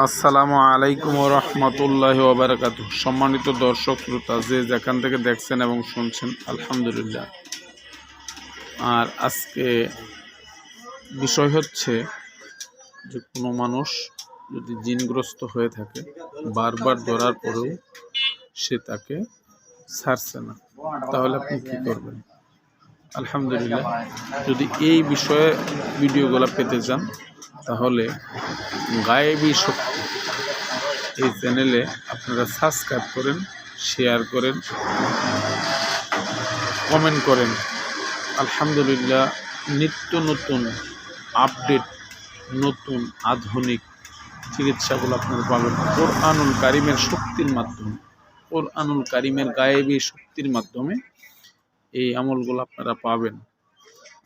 আসসালামু আলাইকুম ওয়া রাহমাতুল্লাহি ওয়া বারাকাতুহু। সম্মানিত দর্শক শ্রোতা, যে যেখান থেকে দেখছেন এবং শুনছেন, আলহামদুলিল্লাহ। আর আজকে বিষয় হচ্ছে যে কোনো মানুষ যদি জিনগ্রস্ত হয়ে থাকে, বারবার ধরার পরেও সে তাকে ছাড়ছে না, তাহলে আপনি কী করবেন? আলহামদুলিল্লাহ, যদি এই বিষয়ে ভিডিওগুলো পেতে চান তাহলে গায়েবী শক্তি এই চ্যানেলে আপনারা সাবস্ক্রাইব করেন, শেয়ার করেন, কমেন্ট করেন। আলহামদুলিল্লাহ, নিত্য নতুন আপডেট, নতুন আধুনিক চিকিৎসাগুলো আপনারা পাবেন কোরআনুল কারিমের শক্তির মাধ্যমে। কোরআনুল কারিমের গায়েবী শক্তির মাধ্যমে এই আমলগুলো আপনারা পাবেন।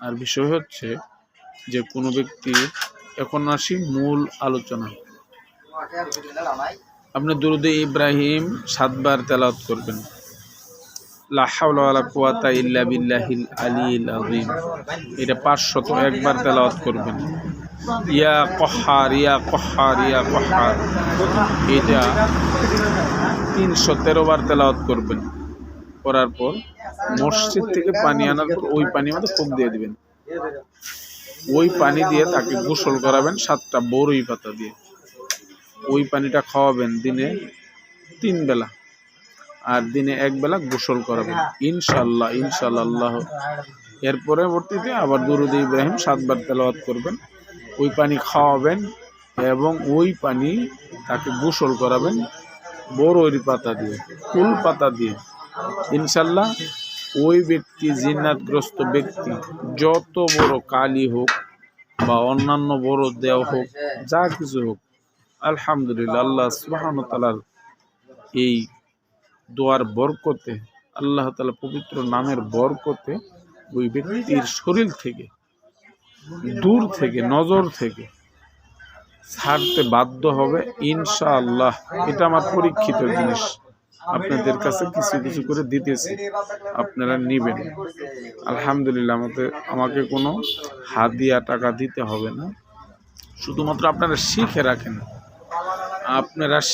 আর বিষয় হচ্ছে যে কোনো ব্যক্তি, এখন আসি মূল আলোচনা। আপনি দুরূদে ইব্রাহিম 7 বার তেলাওয়াত করবেন। লা হাওলা ওয়ালা কুওয়াতা ইল্লা বিল্লাহিল আলিয়্যিল আযীম, এটা 501 বার তেলাওয়াত করবেন। ইয়া কহার ইয়া কহার ইয়া কহার, এটা 313 বার তেলাওয়াত করবেন। করার পর মসজিদ থেকে পানি আনার পর ওই পানির মধ্যে ফুঁক দিয়ে দিবেন। ওই পানি দিয়ে তাকে গোসল করাবেন 7টা বড়ই পাতা দিয়ে। ওই পানিটা খাওয়াবেন দিনে 3 বেলা, আর দিনে 1 বেলা গোসল করাবেন ইনশাআল্লাহ ইনশাআল্লাহ। এর পরবর্তীতে আবার দুরূদে ইব্রাহিম 7 বার তেলাওয়াত করবেন, ওই পানি খাওয়াবেন এবং ওই পানি তাকে গোসল করাবেন বড়ই পাতা দিয়ে, কুল পাতা দিয়ে। ইনশাআল্লাহ ওই ব্যক্তি, জিন্নাতগ্রস্ত ব্যক্তি, যত বড় কালি হোক বা অন্যান্য বড় দেহ হোক, যা কিছু হোক, আলহামদুলিল্লাহ আল্লাহ সুবহানাহু ওয়া তাআলার এই দোয়ার বরকতে, আল্লাহ তাআলা পবিত্র নামের বরকতে ওই ব্যক্তির শরীর থেকে, দূর থেকে, নজর থেকে ছাড়তে বাধ্য হবে ইনশাআল্লাহ। এটা আমার পরীক্ষিত জিনিস, আপনাদের কাছে কিছু কিছু করে দিতেছি, আপনারা নেবেন। আলহামদুলিল্লাহ, আমাকে কোনো হাদিয়া টাকা দিতে হবে না, শুধুমাত্র আপনারা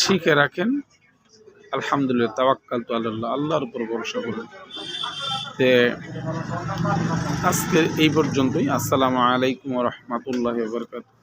শিখে রাখেন। আলহামদুলিল্লাহ, তাওয়াক্কালতু আলাল্লাহ, আল্লাহর উপর ভরসা করুন। আজকে এই পর্যন্তই। আসসালামু আলাইকুম ওয়া রাহমাতুল্লাহি ওয়া বারাকাতুহু।